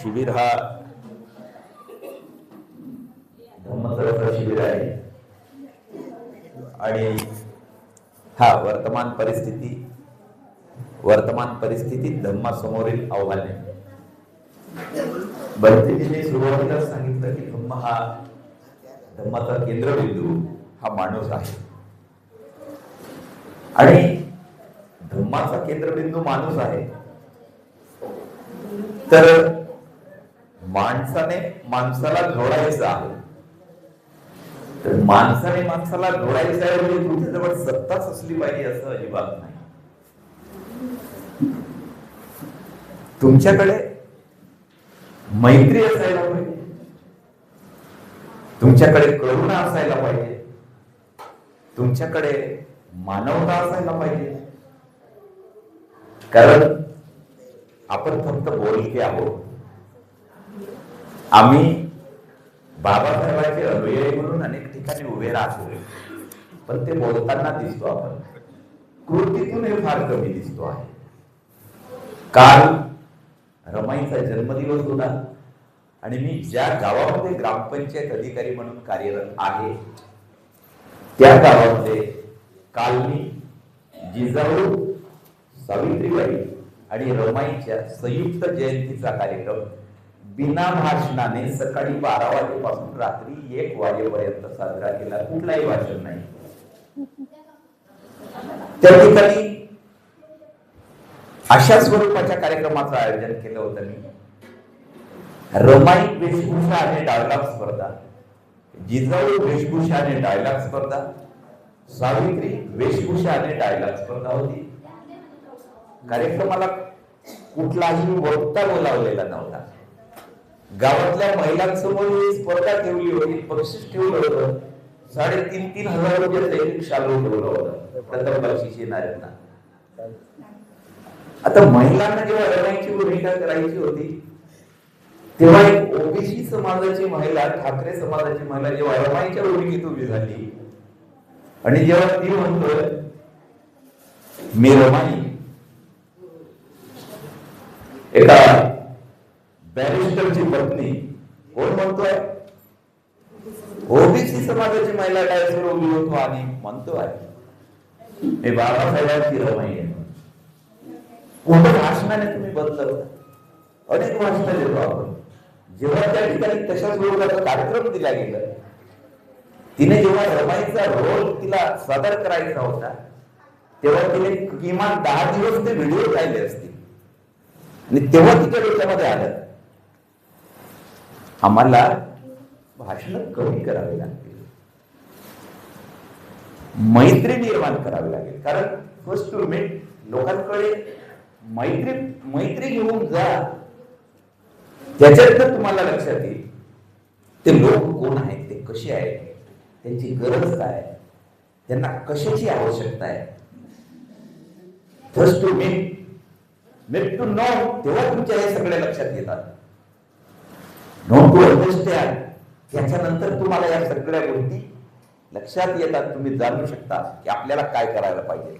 शिबिर हा धम्मचक्र शिबिर आहे आणि हा वर्तमान परिस्थितीत धम्मासमोरील आव्हाने. भरतीजीने सुरुवातीला सांगितलं की धम्माचा केंद्रबिंदू हा माणूस आहे आणि धम्माचा केंद्रबिंदू माणूस आहे. तर माणसाने माणसाला घडवायचं आहे. तर माणसाने माणसाला घडवायचं आहे म्हणजे तुमच्याजवळ सत्ताच असली पाहिजे असं अजिबात नाही. तुमच्याकडे मैत्री असायला पाहिजे, तुमच्याकडे करुणा असायला पाहिजे, तुमच्याकडे मानवता असायला पाहिजे. कारण आपण फक्त बोलके आहोत. आम्ही बाबासाहेबांचे अनुयायी म्हणून अनेक ठिकाणी उभे राहतो, पण ते बोलताना दिसतो आपण, कृतीतून हे फार कमी दिसतो आहे. काल रमाईचा जन्मदिवस होता आणि मी ज्या गावामध्ये ग्रामपंचायत अधिकारी म्हणून कार्यरत आहे त्या गावामध्ये काल मी जिजाऊ, सावित्रीबाई आणि रमाईच्या संयुक्त जयंतीचा कार्यक्रम बिना भाषणाने सकाळी 12 वाजेपासून रात्री 1 वाजेपर्यंत साजरा केला. कुठलाही भाषण नाही. त्या ठिकाणी अशा स्वरूपाच्या कार्यक्रमाचं आयोजन केलं होतं मी. रमाई वेशभूषा आणि डायलॉग स्पर्धा, जिजाऊ वेशभूषा आणि डायलॉग स्पर्धा, सावित्री वेशभूषा आणि डायलॉग स्पर्धा होती. कार्यक्रमाला कुठलाही वक्ता बोलावलेला नव्हता. गावातल्या महिलांसमोर ही स्पर्धा ठेवली होती, बक्षीस ठेवलं होतं. 3,500 रुपयाचं एक शालू ठेवलं होतं प्रथम बक्षीस येणाऱ्यांना. आता महिलांना जेव्हा रमाईची भूमिका करायची होती तेव्हा एक ओबीसी समाजाची महिला, ठाकरे समाजाची महिला जेव्हा रमाईच्या भूमिकेत उभी झाली आणि जेव्हा ती म्हणतोय मी रमाई, एका बॅरिस्टरची पत्नी, कोण म्हणतोय? ओबीसी समाजाची महिला डायसवर उभी होतो आणि म्हणतोय मी बाबासाहेबांची रमाई आहे. कोणत्या भाषणाने तुम्ही बदलत? अनेक भाषण देतो आपण. जेव्हा त्या ठिकाणी तशाच स्वरूपाचा कार्यक्रम दिला गेला, तिने जेव्हा रमाईचा रोल तिला सादर करायचा होता तेव्हा तिने किमान 10 दिवस ते व्हिडिओ पाहिले असतील आणि तेव्हा तिच्या डोक्यामध्ये आलं आम्हाला भाषण कमी करावे लागतील, मैत्री निर्माण करावी लागेल. कारण फर्स्ट टू मीट, लोकांकडे मैत्री घेऊन जा. त्याच्यात जर तुम्हाला लक्षात येईल ते लोक कोण आहेत, ते कसे आहेत, त्यांची गरज काय, त्यांना कशाची आवश्यकता आहे. First to meet to know, तेव्हा तुमच्या हे सगळे लक्षात येतात. नो टू अंडरस्टँड, त्याच्यानंतर तुम्हाला या सगळ्या गोष्टी लक्षात येतात. तुम्ही जाणू शकता की आपल्याला काय करायला पाहिजे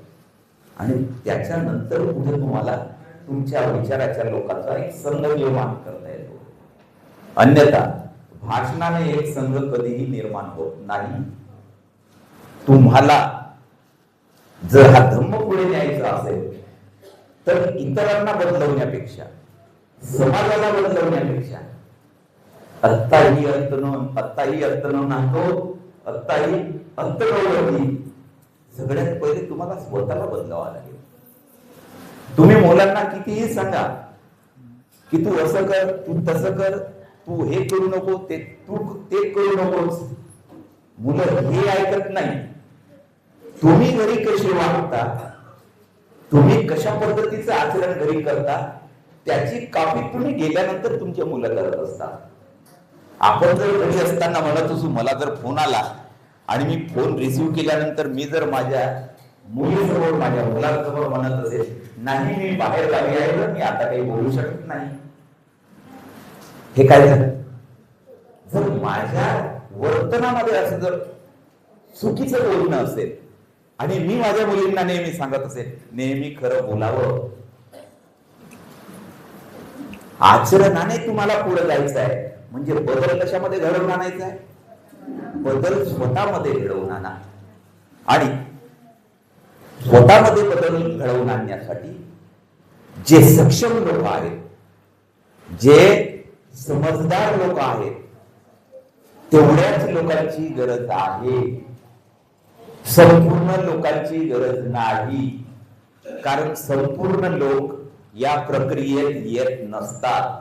आणि त्याच्यानंतर पुढे तुम्हाला तुमच्या विचाराच्या लोकांचा एक संघ निर्माण करता येतो. अन्यथा भाषणाने एक संघ कधीही निर्माण होत नाही. तुम्हाला जर हा धम्म पुढे न्यायचा असेल तर इतरांना बदलवण्यापेक्षा, समाजाला बदलवण्यापेक्षा आत्ताही सगळ्यात पहिले तुम्हाला स्वतःला बदलावा लागेल. तुम्ही मुलांना कितीही सांगा की तू असं कर, तू तसं कर, तू हे करू नको, तू ते करू नकोस, मुलं हे ऐकत नाही. तुम्ही घरी कसे वागता, तुम्ही कशा पद्धतीचं आचरण घरी करता, त्याची कॉपी तुम्ही गेल्यानंतर तुमच्या मुलं करत असतात. आपण जर घरी असताना म्हणत असू, मला जर फोन आला आणि मी फोन रिसिव्ह केल्यानंतर मी जर माझ्या मुलीसमोर, माझ्या मुलासमोर म्हणत असेल नाही मी बाहेर गावी आहे तर मी आता काही बोलू शकत नाही, हे काय झालं? जर माझ्या वर्तनामध्ये असं जर चुकीचं बोलणं असेल आणि मी माझ्या मुलींना नेहमी सांगत असेल नेहमी खरं बोलावं, आचरणाने तुम्हाला पुढे जायचं आहे. म्हणजे बदल कशामध्ये घडवून आणायचा आहे? बदल स्वतःमध्ये घडवून आणा. आणि स्वतःमध्ये बदल घडवून आणण्यासाठी जे सक्षम लोक आहेत, जे समजदार लोक आहेत, तेवढ्याच लोकांची गरज आहे. संपूर्ण लोकांची गरज नाही. कारण संपूर्ण लोक या प्रक्रियेत येत नसतात.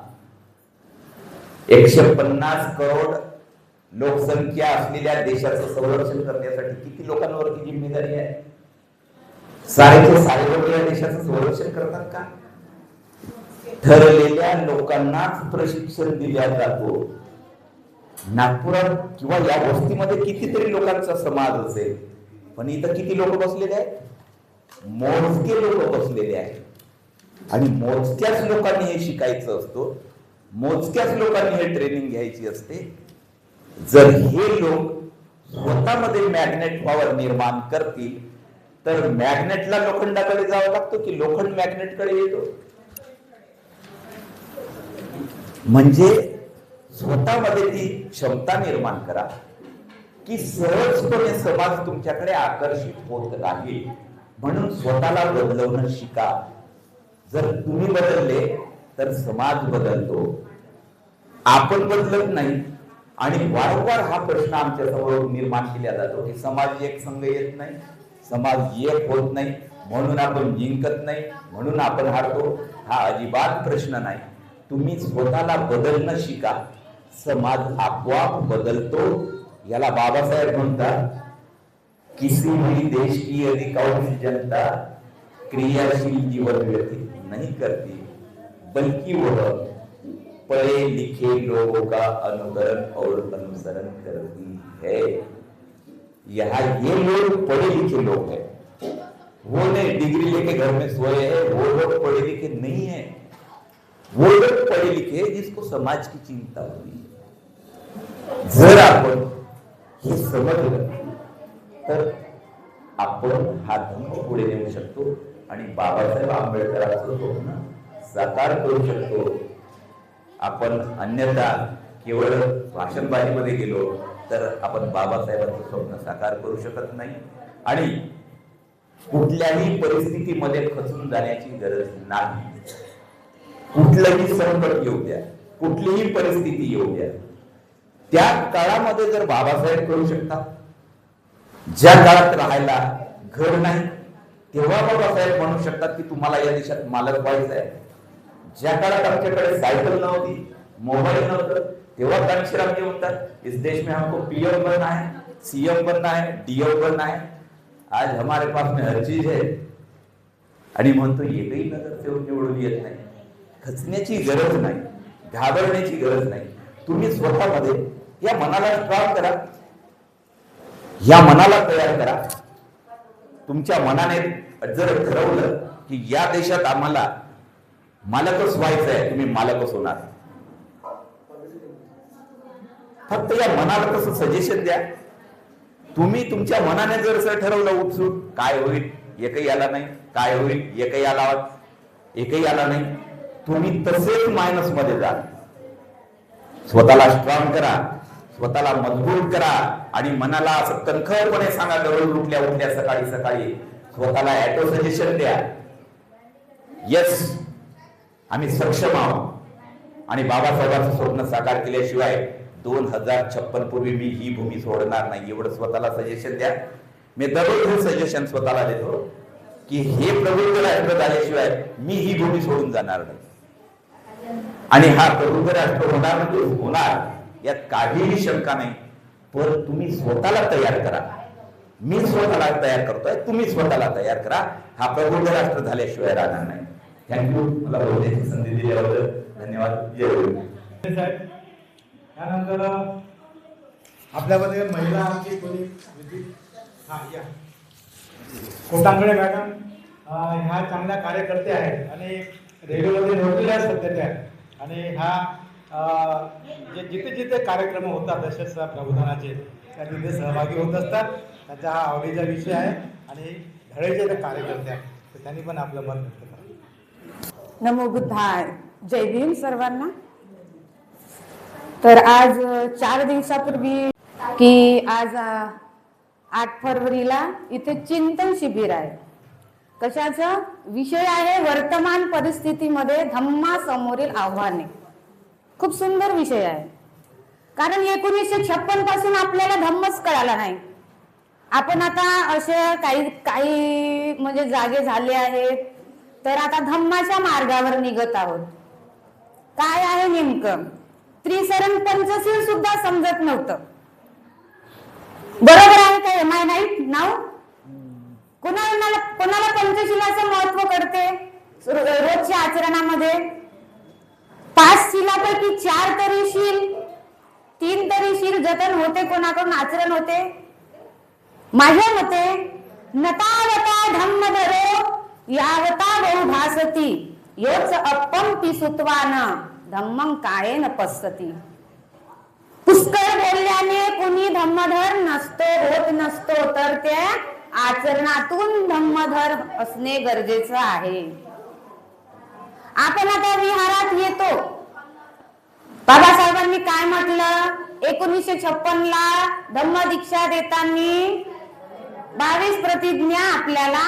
150 करोड लोकसंख्या असलेल्या देशाचं संरक्षण करण्यासाठी किती लोकांवरती जिम्मेदारी आहे? सारेचे सारे लोक या देशाचं संरक्षण करतात का? ठरलेल्या लोकांनाच प्रशिक्षण दिल्या जातो. नागपुरात किंवा या वस्तीमध्ये कितीतरी लोकांचा समाज असेल, पण इथं किती लोक बसलेले आहेत? मोजके लोक बसलेले आहेत. आणि मोजक्याच लोकांनी हे शिकायचं असतो, मोजक्याच लोकांनी हे ट्रेनिंग घ्यायची असते. जर हे लोक स्वतःमध्ये मॅग्नेट पॉवर निर्माण करतील तर मॅग्नेटला लोखंडाकडे जावं लागतं की लोखंड मॅग्नेटकडे येतो? म्हणजे स्वतःमध्ये ती क्षमता निर्माण करा की सहजपणे समाज तुमच्याकडे आकर्षित होत राहील. म्हणून स्वतःला बदलवणं शिका. जर तुम्ही बदलले तर समाज बदलतो. आपण बदलत नाही. आणि वारंवार हा प्रश्न आमच्या समोर निर्माण केला जातो की समाज एक संघ येत नाही, समाज एक होत नाही, म्हणून आपण जिंकत नाही, म्हणून आपण हारतो. हा अजिबात प्रश्न नाही. तुम्ही स्वतःला बदलणं शिका, समाज आपोआप बदलतो. याला बाबासाहेब म्हणतात, किसी भी देश की अधिकांश जनता क्रियाशील जीवन व्यतीत नहीं करती, बल्कि वह पढ़े लिखे लोगों का अनुकरण और अनुसरण करती है. यहाँ ये लोग पढ़े लिखे लोग हैं, वो नहीं डिग्री लेके घर में सोए हैं, वो लोग पढ़े लिखे नहीं है. वो लोग पढ़े लिखे जिसको समाज की चिंता होती है. जर आपण हे समजलं तर आपण हा धर्म पुढे नेऊ शकतो आणि बाबासाहेब आंबेडकरांचं स्वप्न साकार करू शकतो. आपण अन्यथा केवळ भाषणबाजीमध्ये गेलो तर आपण बाबासाहेबांचं स्वप्न साकार करू शकत नाही. आणि कुठल्याही परिस्थितीमध्ये खचून जाण्याची गरज नाही. कुठलंही संकट येऊ द्या, कुठलीही परिस्थिती येऊ द्या, त्या काळामध्ये जर बाबासाहेब करू शकतात, ज्या काळात राहायला घर नाही तेव्हा बाबासाहेब म्हणू शकतात की तुम्हाला या देशात मालक व्हायचं आहे. ज्या काळात आमच्याकडे सायकल नव्हती, मोबाईल नव्हतं, तेव्हा कांशीरामजी म्हणतात इस देश में हमको पीएम बनना है, सीएम बनना है, डीएम बनना है. आज हमारे पास में हर चीज है. आणि म्हणतो एकही नगरसेवक निवडून येत नाही. खचण्याची गरज नाही, घाबरण्याची गरज नाही. तुम्ही स्वतःमध्ये या मनाला स्ट्रॉंग करा, या मनाला तयार करा. तुमच्या मनाने जर ठरवलं की या देशात आम्हाला मालकच व्हायचं आहे, तुम्ही मालकच होणार. फक्त या मनाला तसं सजेशन द्या. तुम्ही तुमच्या मनाने जर असं ठरवलं उत्सुक काय होईल एकही आला नाही, काय होईल एकही आला नाही, तुम्ही तसेच मायनस मध्ये जा. स्वतःला स्ट्रॉंग करा, स्वतःला मजबूत करा आणि मनाला असं कणखरपणे सांगा दररोज उठल्या उठल्या सकाळी सकाळी स्वतःला ऍटो सजेशन द्या, यस आम्ही सक्षम आहोत आणि बाबासाहेबांचं स्वप्न साकार केल्याशिवाय 2056 पूर्वी मी ही भूमी सोडणार नाही. एवढं स्वतःला सजेशन द्या. मी दररोज हे सजेशन स्वतःला देतो की हे प्रबुद्ध राष्ट्र झाल्याशिवाय मी ही भूमी सोडून जाणार नाही. आणि हा प्रबुद्ध राष्ट्र होणार म्हणजे होणार, यात काहीही शंका नाही. पण तुम्ही स्वतःला तयार करा. मी स्वतःला तयार करतोय, तुम्ही स्वतःला तयार करा. हा प्रबुद्ध राष्ट्र झाल्याशिवाय राहणार नाही. थँक्यू. मला बोलण्याची संधी दिल्याबद्दल धन्यवाद. जय हिंद. त्यानंतर आपल्यामध्ये महिला आमची कोणी या कोटांगडे मॅडम ह्या चांगल्या कार्यकर्ते आहेत आणि रेडिओमध्ये नोकरीला सध्या त्या. आणि ह्या जिथे जिथे कार्यक्रम होतात तसेच प्रबोधनाचे त्या तिथे सहभागी होत असतात. त्यांचा हा आवडीचा विषय आहे आणि धडेचे ते कार्यकर्ते आहेत, तर त्यांनी पण आपलं मत व्यक्त करावं. नमो बुद्धाय. जय भीम सर्वांना. तर आज 4 दिवसापूर्वी की आज 8 फरवरीला इथे चिंतन शिबिर आहे. कशाचा विषय आहे? वर्तमान परिस्थितीमध्ये धम्मासमोरील आव्हाने. खूप सुंदर विषय आहे. कारण 1956 पासून आपल्याला धम्मच कळाला नाही. आपण आता असे काही म्हणजे जागे झाले आहेत, तर आता धम्माच्या मार्गावर निघत आहोत. काय आहे नेमकं? त्रिसरण पंचशील सुद्धा समजत नव्हतं. बरोबर आहे काय? नाही नाव कोणाला पंचशीलाचं महत्व कळते रोजच्या आचरणामध्ये? 5 शिलापैकी 4 तरी शील, 3 तरी शील जतन होते, कोणाकडून आचरण होते? माझ्या मते नतावता धम्मधरो यावता बहुभासती योच अपंपी सुत्वान धम्मं कायेन पස්සती. पुष्कळ बोलल्याने कुणी धम्मधर होत नसतो, तर त्या आचरणातून धम्मधर असणे गरजेचं आहे. आपण आता विहारात येतो. बाबासाहेबांनी काय म्हटलं? 1956 ला धम्म दीक्षा देताना 22 प्रतिज्ञा आपल्याला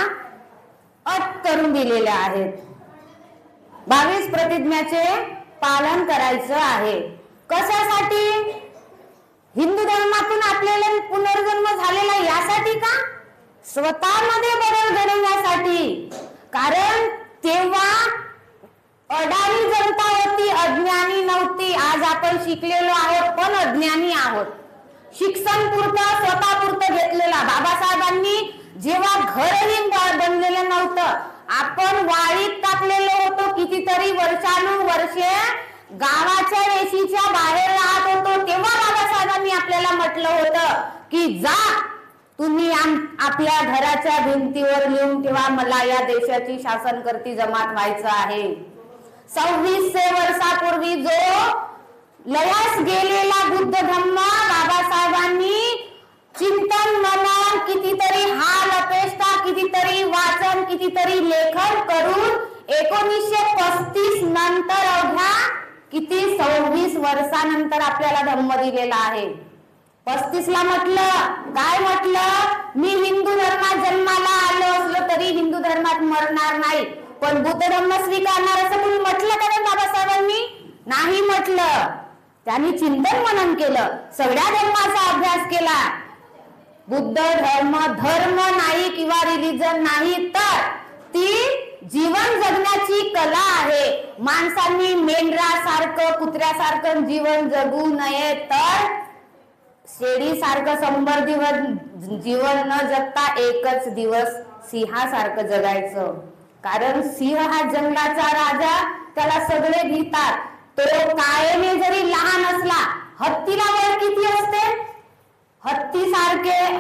अट करून दिलेल्या आहेत. 22 प्रतिज्ञाचे पालन करायचं आहे. कशासाठी? हिंदू धर्मातून आपल्याला पुनर्जन्म झालेला यासाठी का? स्वतःमध्ये बदल घडवण्यासाठी. कारण तेव्हा अडाणी जनता होती, अज्ञानी नव्हती. आज आपण शिकलेलो आहोत पण अज्ञानी आहोत. शिक्षण पुरतं स्वतःपुरतं घेतलेला. बाबासाहेबांनी जेव्हा घरही बनलेलं नव्हतं, आपण वाळीत टाकलेलो होतो. कितीतरी वर्षानुवर्षे गावाच्या वेशीच्या बाहेर राहत होतो. तेव्हा बाबासाहेबांनी आपल्याला म्हटलं होतं की जा तुम्ही आपल्या घराच्या भिंतीवर लिहून ठेवा, मला या देशाची शासनकर्ती जमात व्हायचं आहे. 2600 वर्षापूर्वी जो लयास गेलेला बुद्ध धम्म बाबासाहेबांनी चिंतन मनन, कितीतरी हाल अपेष्टा, कितीतरी वाचन, कितीतरी लेखन करून 1935 नंतर अवघ्या 26 वर्षानंतर आपल्याला धम्म दिलेला आहे. 35 ला काय म्हटलं? मी हिंदू धर्मात जन्माला आलो असलो तरी हिंदू धर्मात मरणार नाही, पण बुद्ध धम्म स्वीकारणार असं कोणी म्हटलं का बाबासाहेबांनी? नाही म्हटलं. त्यांनी चिंतन मनन केलं, सगळ्या धर्माचा अभ्यास केला. बुद्ध धर्म नाही किंवा रिलिजन नाही, तर ती जीवन जगण्याची कला आहे. माणसांनी मेंढरासारखं कुत्र्यासारखं जीवन जगू नये, तर शेळीसारखं 100 दिवस जीवन न जगता एकच दिवस सिंहासारखं जगायचं. कारण सिंह हा जंगलाचा राजा, त्याला सगळे भीतात. तो कायमे जरी लहान असला, हत्तीला वय किती असते?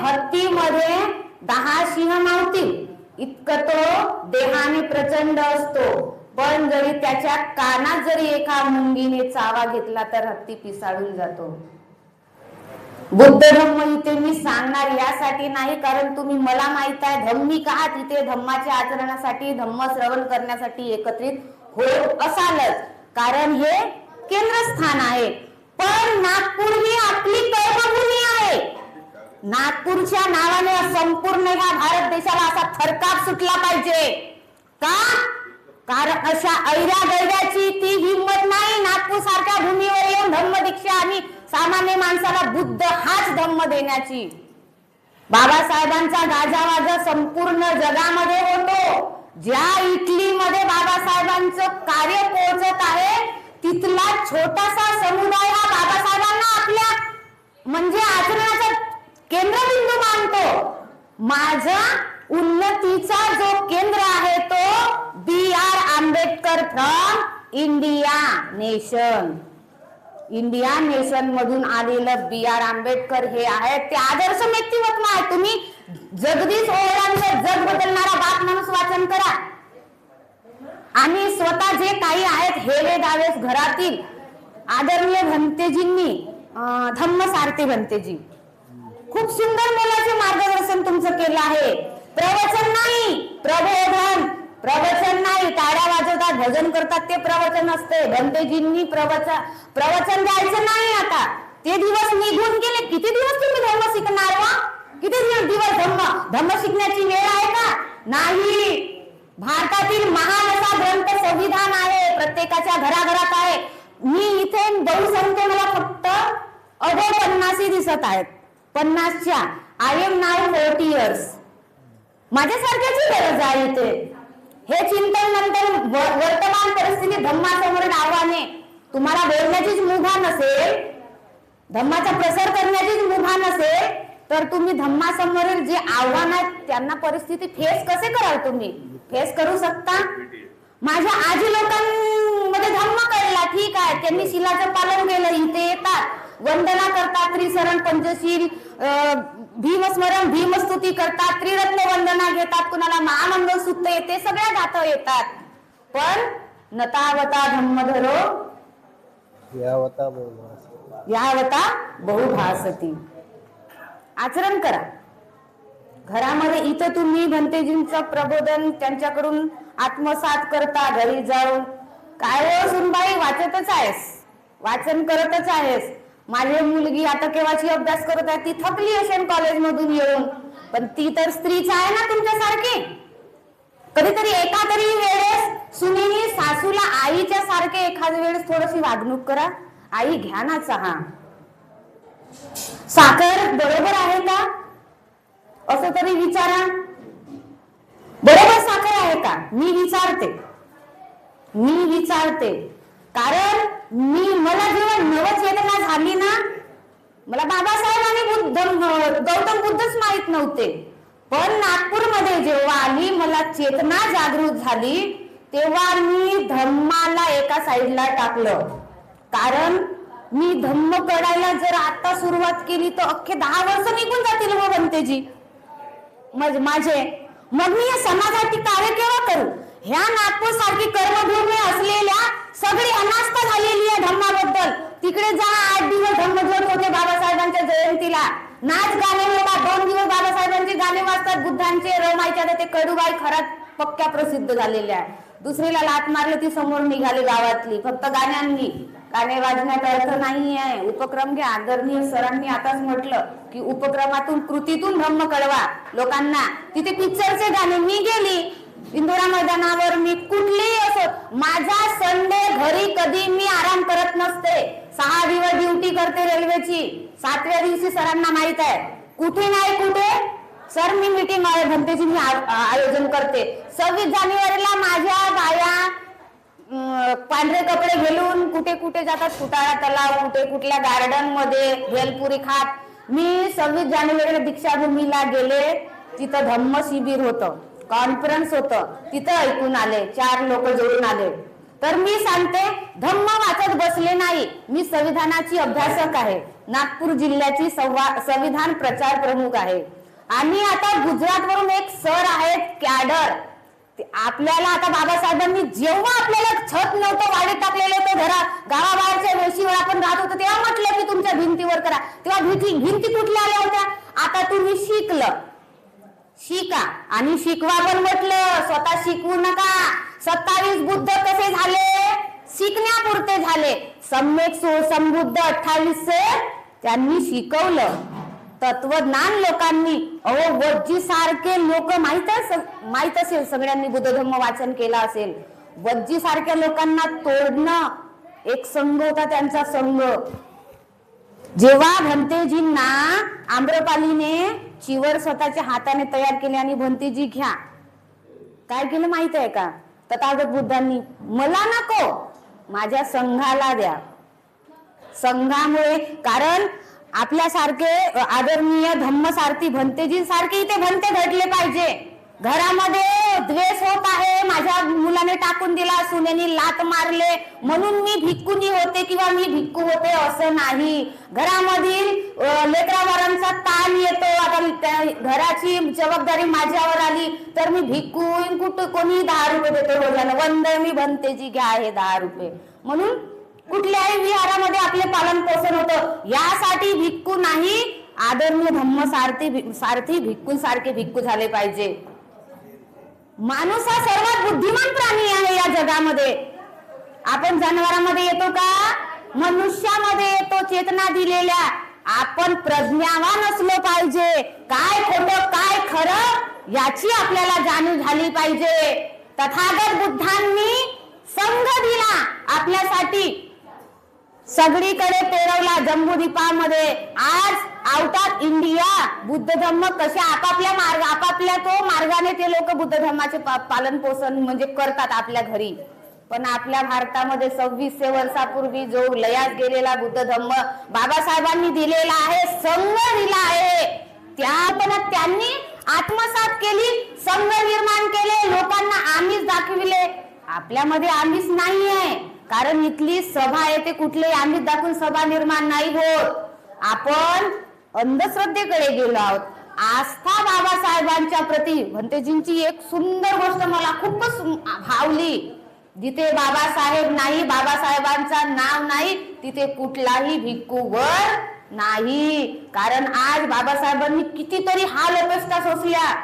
हत्तीमध्ये 10 सिंह नव्हतील इतकं तो देहाने प्रचंड असतो. पण जरी त्याच्या कानात जरी एका मुंगीने चावा घेतला तर हत्ती पिसाळून जातो. बुद्ध धम्म इथे मी सांगणार यासाठी नाही, कारण तुम्ही मला माहित आहे धम्मिक आहात. इथे धम्माच्या आचरणासाठी, धम्म श्रवण करण्यासाठी एकत्रित होत असालच, कारण हे केंद्रस्थान आहे. पण नागपूर ही आपली कर्मभूमी आहे. नागपूरच्या नावाने संपूर्ण ह्या भारत देशाला असा थरकाप सुटला पाहिजे का? कारण अशा ऐऱ्या गैऱ्याची ती हिंमत नाही नागपूर सारख्या भूमीवर येऊन धम्म दीक्षा आणि सामान्य माणसाला बुद्ध हाच धम्म देण्याची. बाबासाहेबांचा गाजावाजा संपूर्ण जगामध्ये होतो. ज्या इटलीमध्ये बाबासाहेबांचं कार्य पोहोचत आहे, तिथला छोटासा समुदाय हा बाबासाहेबांना आपल्या म्हणजे आचरणाचा केंद्रबिंदू मानतो. माझा उन्नतीचा जो केंद्र आहे तो B.R. Ambedkar from India nation मधून आलेलं B.R. आंबेडकर हे आहे. ते आदर्श व्यक्तिमत्व आहे. तुम्ही जगदीश ओळांचं जग बदलणारा बाप माणूस वाचन करा आणि स्वतः जे काही आहेत हेले दावेस घरातील आदरणीय भंतेजींनी, धम्म सारथी भंतेजी, खूप सुंदर मोलाचे मार्गदर्शन तुमचं केलं आहे. प्रवचन नाही, प्रबोधन, प्रवचन नाही, टाळ्या वाजवतात, भजन करतात ते प्रवचन असते. भंतेजींनी प्रवचन द्यायचं नाही. आता ते दिवस निघून गेले. किती दिवस तुम्ही धर्म शिकणार वा? किती दिवस धर्म शिकण्याची वेळ आहे का? नाही. भारतातील महान असा ग्रंथ संविधान आहे, प्रत्येकाच्या घराघरात आहे. मी इथे बहुसंख्य मला फक्त अगो 50 दिसत आहेत. 50च्या आय एम नाव 40 इयर्स. माझ्यासारख्याची गरज आहे इथे. हे चिंतन नंतर वर्तमान परिस्थिती धम्मासमोरील आव्हाने, तुम्हाला बोलण्याचीच मुभा नसेल, धम्माचा प्रसार करण्याचीच मुभा नसेल, तर तुम्ही धम्मासमोरील जे आव्हान आहेत त्यांना परिस्थिती फेस कसे कराल? तुम्ही फेस करू शकता? माझ्या आजी लोकांमध्ये धम्म कळला, ठीक आहे, त्यांनी शिलाचं पालन केलं. इथे येतात, वंदना करतात, त्रिसरण पंचशील, भीमस्मरण, भीमस्तुती करतात, त्रिरत्न वंदना घेतात, कुणाला महामंगल सूक्त येते, सगळ्या गाथा येतात. पण नतावता धम्मधरो यावता बहुभासती. आचरण करा घरामध्ये. इथं तुम्ही भंतेजींचं प्रबोधन त्यांच्याकडून आत्मसात करता. घरी जाऊन काय हो सुनबाई, वाचतच आहेस, वाचन करतच आहेस. माझी मुलगी आता केव्हाची अभ्यास करत आहे, ती थकली असेल कॉलेजमधून येऊन, पण ती तर स्त्रीच आहे ना तुमच्यासारखी. कधीतरी एका तरी वेळेस सुनेनी सासूला आईच्या सारखे एखाद्या वेळेस थोडीशी वागणूक करा. आई घ्या ना चहा. साखर बरोबर आहे का असं तरी विचारा. बरोबर साखर आहे का? मी विचारते कारण मला जेव्हा नवचेतना झाली ना, मला बाबासाहेब आणि गौतम बुद्धच माहित नव्हते. पण नागपूरमध्ये जेव्हा आली, मला चेतना जागृत झाली, तेव्हा मी धम्माला एका साईडला टाकलं. कारण मी धम्म कळायला जर आता सुरुवात केली तर अख्खे 10 वर्ष निघून जातील हो भंतेजी माझे. मग मी या समाजासाठी कार्य केव्हा करू? ह्या नागपूर सारखी कर्मभूमी असलेल्या सगळी अनास्था झालेली आहे धम्माबद्दल. तिकडे जा, 8 दिवस धम्मज्योत होते बाबासाहेबांच्या जयंतीला, नाच गाणे होतात, 2 दिवस बाबासाहेबांचे गाणे वाजतात, बुद्धांचे, रमाईच्या, ते कडूबाई खरात पक्क्या प्रसिद्ध झालेल्या आहे. दुसरीला लात मारली, ती समोर निघाली गावातली फक्त गाण्यांनी. गाणे वाजण्यात अर्थ नाही आहे. उपक्रम घ्या. आदरणीय सरांनी आताच म्हटलं की उपक्रमातून, कृतीतून धम्म कळवा लोकांना. तिथे पिक्चरचे गाणे. मी गेली इंदोरा मैदानावर, मी कुठलीही असो, माझा संडे घरी कधी मी आराम करत नसते. 6 दिवस ड्युटी करते रेल्वेची. 7व्या दिवशी सरांना माहित आहे कुठे नाही कुठे सर मी मीटिंग भंतेची मी आयोजन करते. 26 जानेवारीला माझ्या बाया पांढरे कपडे घालून कुठे कुठे जातात, फुटाळा तलाव, कुठे कुठल्या गार्डन मध्ये भेलपुरी खात. मी 26 जानेवारीला दीक्षाभूमीला गेले. तिथं धम्म शिबिर होतं, कॉन्फरन्स होतं, तिथं ऐकून आले. 4 लोक जोडून आले. तर मी सांगते, धम्म वाचत बसले नाही. मी संविधानाची अभ्यासक आहे, नागपूर जिल्ह्याची संविधान प्रचार प्रमुख आहे. आणि आता गुजरात वरून एक सर आहेत कॅडर. आपल्याला आता बाबासाहेबांनी जेव्हा आपल्याला छत नव्हतं, वाढीत टाकलेलं होतं, गावाबाहेरच्या वेशीवर आपण राहत होतो, तेव्हा म्हटलं की तुमच्या भिंतीवर करा. तेव्हा भिंती कुठल्या आल्या होत्या? आता तुम्ही शिका आणि शिकवा पण म्हटलं, स्वतः शिकवू नका. 27 बुद्ध कसे झाले? शिकण्यापुरते झाले. सम्यक संबुद्ध 28 त्यांनी शिकवलं तत्वज्ञान लोकांनी. अहो वज्जी सारखे लोक माहित असेल, सगळ्यांनी बुद्ध धम्म वाचन केलं असेल. वज्जी सारख्या लोकांना तोडणं एक संघ होता, त्यांचा संघ. जेव्हा भंतेजींना आम्रपालीने चिवर स्वतःच्या हाताने तयार केले आणि भंतेजी घ्या, काय केलं माहित आहे का? तथागत बुद्धांनी, मला नको, माझ्या संघाला द्या. संघामुळे, कारण आपल्यासारखे आदरणीय धम्मसारथी भंतेजी सारखे इथे भंते घडले पाहिजे. घरामध्ये द्वेष होत आहे, माझ्या मुलाने टाकून दिला, सुनेनी लात मारले म्हणून मी भिक्खुनी होते किंवा मी भिक्खू होते असं नाही. घरामधील लेकरावारांचा ताण येतो. आता घराची जबाबदारी माझ्यावर आली तर मी भिक्खू कुठं, कोणी 10 रुपये देतो रोजानं. वंद मी भंतेजी घ्या हे 10 रुपये. म्हणून कुठल्याही विहारामध्ये आपले पालन पोषण होतं. यासाठी भिक्खू नाही, आदरणीय धम्म सारथी भिक्खू सारखे भिक्खू झाले पाहिजे. माणूस हा सर्वात बुद्धिमान प्राणी आहे या जगामध्ये. आपण जनावरांमध्ये येतो का? मनुष्यामध्ये येतो चेतना दिलेल्या. आपण प्रज्ञावान असलो पाहिजे. काय खोटं काय खरं याची आपल्याला जाणीव झाली पाहिजे. तथागत बुद्धांनी संघ दिला आपल्यासाठी, सगळीकडे पेरवला जम्बूद्वीपामध्ये. आज out of India Buddha Dhamma कसे आपापल्या तो मार्गाने ते लोक बुद्ध धर्माचे पालन पोषण म्हणजे करतात आपल्या घरी. पण आपल्या भारतामध्ये 2600 वर्षापूर्वी जो लयास गेलेला बुद्ध धम्म बाबासाहेबांनी दिलेला आहे, संघ दिला आहे, त्यांनी आत्मसात केली, संघ निर्माण केले, लोकांना आमिष दाखविले. आपल्यामध्ये आमिष नाही आहे, कारण इथली सभा आहे ते कुठले आमिष दाखवून सभा निर्माण नाही होत. आपण अंधश्रद्धेकडे गेलो आहोत. आस्था बाबासाहेबांच्या प्रती भंतेजींची एक सुंदर गोष्ट मला खूपच भावली. जिथे बाबासाहेब नाही, बाबासाहेबांचा नाव नाही, तिथे कुठलाही भिक्खू वर नाही. कारण आज बाबासाहेबांनी कितीतरी हाल अपेष्टा सोसल्या.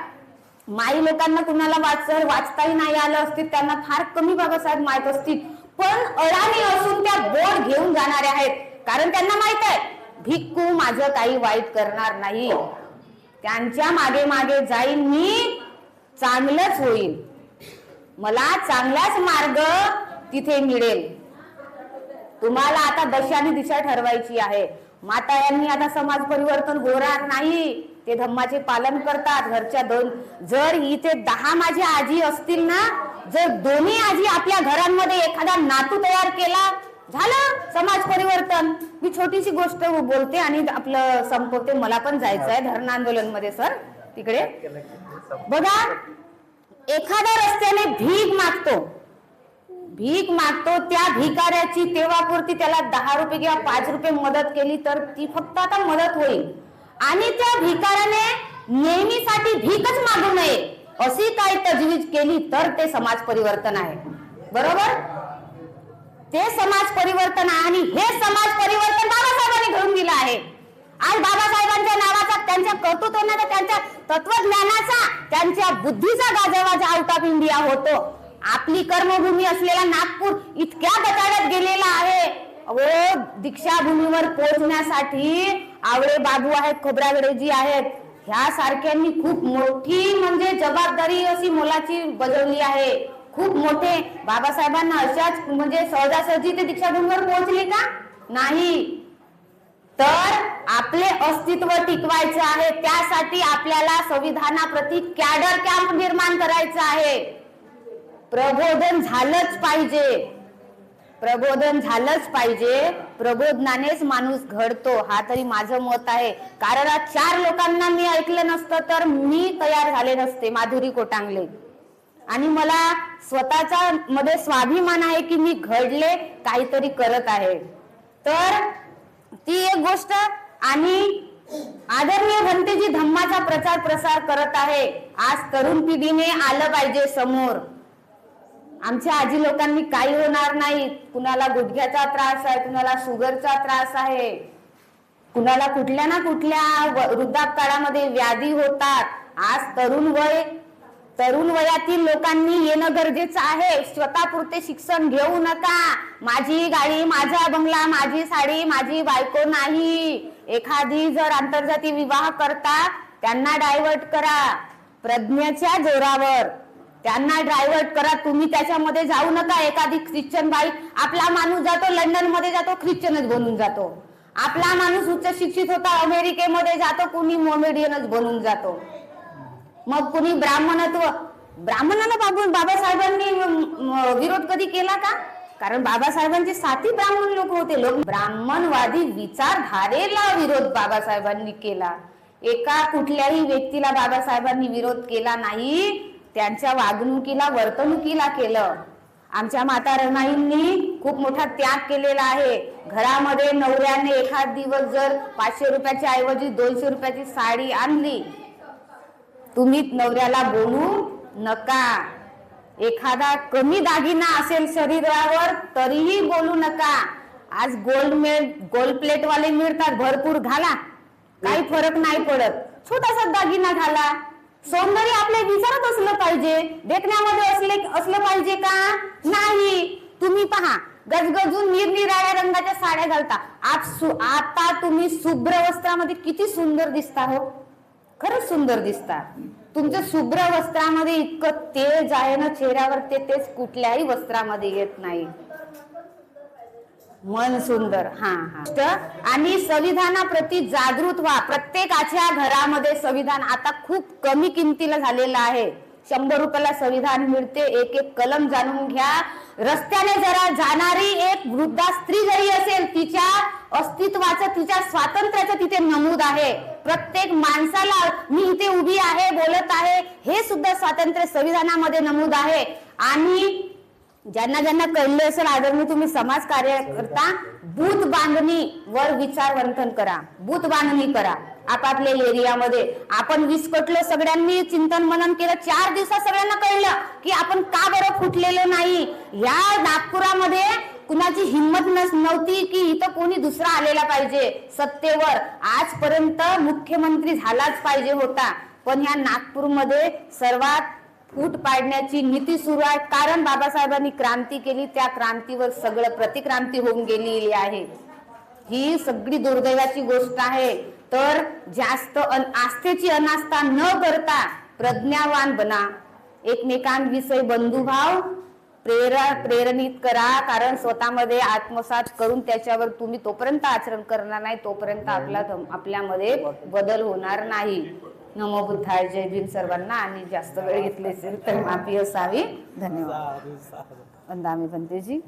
माई लोकांना कुणाला वाचताही नाही आलं असतील, त्यांना फार कमी बाबासाहेब माहित असतील, पण अडाणी असून त्या बोट घेऊन जाणारे आहेत. कारण त्यांना माहित आहे भिक्खू माझं काही वाईट करणार नाही, त्यांच्या मागे मागे जाईन मी, चांगलंच होईल, मला चांगलाच मार्ग तिथे मिळेल. तुम्हाला आता दशा आणि दिशा ठरवायची आहे. माता यांनी आता समाज परिवर्तन होणार नाही, ते धम्माचे पालन करतात. घरच्या जर इथे 10 माझ्या आजी असतील ना, जर दोन्ही आजी आपल्या घरांमध्ये एखादा नातू तयार केला, झालं समाज परिवर्तन. मी छोटीशी गोष्ट बोलते आणि आपलं संपवते. मला पण जायचं आहे धरण आंदोलन मध्ये सर तिकडे. बघा, एखाद्या रस्त्याने भीक मागतो, त्या भिकाऱ्याची तेव्हापुरती त्याला 10 रुपये किंवा 5 रुपये मदत केली तर ती फक्त आता मदत होईल. आणि त्या भिकाऱ्याने नेहमीसाठी भीकच मागू नये अशी काही तजवीज केली तर ते समाज परिवर्तन आहे. बरोबर? ते समाज परिवर्तन आहे. आणि हे समाज परिवर्तन बाबासाहेबांनी घडून दिलं आहे. आज बाबासाहेबांच्या नावाचा, त्यांच्या कर्तृत्वाचा, त्यांच्या तत्वज्ञानाचा, त्यांच्या बुद्धीचा गाजवाजा आउट ऑफ इंडिया होतो. आपली कर्मभूमी असलेला नागपूर इतक्या गटारात गेलेला आहे. दीक्षाभूमीवर पोहोचण्यासाठी आवळे बाबू आहेत, खोब्रागडेजी आहेत, ह्या सारख्यांनी खूप मोठी म्हणजे जबाबदारी अशी मोलाची बजावली आहे. खूप मोठे बाबासाहेबांना अशाच म्हणजे सहजासहजी ते दीक्षाभूमीवर पोहोचले का? नाही. तर आपले अस्तित्व टिकवायचे आहे. त्यासाठी आपल्याला संविधानाप्रती कॅडर कॅम्प निर्माण करायचा आहे. प्रबोधन झालंच पाहिजे. प्रबोधनानेच माणूस घडतो, हा तरी माझं मत आहे. कारण आज 4 लोकांना मी ऐकलं नसतं तर मी तयार झाले नसते, माधुरी कोटांगले. आणि मला स्वतःचा मध्ये स्वाभिमान आहे की मी घडले, काहीतरी करत आहे. तर ती एक गोष्ट. आणि आदरणीय भंतेजी धम्माचा प्रचार प्रसार करत आहे. आज तरुण पिढीने आलं पाहिजे समोर. आमच्या आजी लोकांनी काही होणार नाही. कुणाला गुडघ्याचा त्रास आहे, कुणाला शुगरचा त्रास आहे, कुणाला कुठल्या ना कुठल्या वृद्धापकाळामध्ये व्याधी होतात. आज तरुण वयातील लोकांनी येणं गरजेचं आहे. स्वतःपुरते शिक्षण घेऊ नका. माझी गाडी, माझा बंगला, माझी साडी, माझी बायको नाही. एखादी जर आंतरजातीय विवाह करता त्यांना डायव्हर्ट करा, प्रज्ञेच्या जोरावर त्यांना डायव्हर्ट करा. तुम्ही त्याच्यामध्ये जाऊ नका. एखादी ख्रिश्चन बाई, आपला माणूस जातो लंडन मध्ये जातो, ख्रिश्चनच बनून जातो. आपला माणूस उच्च शिक्षित होता, अमेरिकेमध्ये जातो, कुणी मोमेडियनच बनून जातो. मग कुणी ब्राह्मणाला बाबासाहेबांनी विरोध कधी केला का? कारण बाबासाहेबांचे साथी ब्राह्मण लोक होते. ब्राह्मणवादी विचारधारेला विरोध बाबासाहेबांनी केला. एका कुठल्याही व्यक्तीला बाबासाहेबांनी विरोध केला नाही, त्यांच्या वागणुकीला, वर्तणुकीला केलं. आमच्या माता रमाईंनी खूप मोठा त्याग केलेला आहे. घरामध्ये नवऱ्याने एखाद दिवस जर 500 रुपयाच्या ऐवजी 200 रुपयाची साडी आणली, तुम्ही नवऱ्याला बोलू नका. एखादा कमी दागिना असेल शरीरावर तरीही बोलू नका. आज गोल्ड प्लेट वाले मिळतात, भरपूर घाला, काही फरक नाही पडत. छोटासा दागिना घाला, सौंदर्य आपल्या विचारात असलं पाहिजे, देखण्यामध्ये असलं पाहिजे का नाही? तुम्ही पहा, गजगजून निरनिराळ्या रंगाच्या साड्या घालता, आता तुम्ही शुभ्र वस्त्रामध्ये किती सुंदर दिसता हो, खरंच सुंदर दिसता. तुमच्या शुभ्र वस्त्रामध्ये इतकं तेज आहे ना चेहऱ्यावर, ते तेज कुठल्याही वस्त्रामध्ये येत नाही. मन सुंदर. आणि संविधानाप्रती जागृत व्हा. प्रत्येकाच्या घरामध्ये संविधान आता खूप कमी किमतीला झालेलं आहे. 100 रुपयाला संविधान मिळते. एक एक कलम जाणून घ्या. रस्त्याने जरा जाणारी एक वृद्धा स्त्री जरी असेल, तिच्या अस्तित्वाचं, तिच्या स्वातंत्र्याचं तिथे नमूद आहे. प्रत्येक माणसाला मी इथे उभी आहे, बोलत आहे, हे सुद्धा स्वातंत्र्य संविधानामध्ये नमूद आहे. आणि ज्यांना ज्यांना कळले असेल आदरणीय तुम्ही समाज कार्य करता, बूथ बांधणीवर विचार मंथन करा, बूथ बांधणी करा आपापल्या एरियामध्ये. आपण विस्कटलो, सगळ्यांनी चिंतन मनन केलं, 4 दिवसात सगळ्यांना कळलं की आपण का बरं फुटलेलो नाही. या नागपुरामध्ये कुणाची हिंमत नव्हती की इथं कोणी दुसरा आलेला पाहिजे सत्तेवर. आजपर्यंत मुख्यमंत्री झालाच पाहिजे होता, पण ह्या नागपूरमध्ये सर्वात फूट पाडण्याची नीती सुरू आहे. कारण बाबासाहेबांनी क्रांती केली, त्या क्रांतीवर सगळं प्रतिक्रांती होऊन गेलेली आहे. ही सगळी दुर्दैवाची गोष्ट आहे. तर जास्त आस्थेची अनास्था न करता प्रज्ञावान बना, एकमेकांविषयी बंधुभाव प्रेरणित करा. कारण स्वतःमध्ये आत्मसात करून त्याच्यावर तुम्ही तोपर्यंत आचरण करणार नाही, तोपर्यंत आपल्यामध्ये बदल होणार नाही. नमो बुद्धाय. जय भीम सर्वांना. आणि जास्त वेळ घेतले असेल तर माफी असावी. धन्यवाद. वंदामी पंतेजी.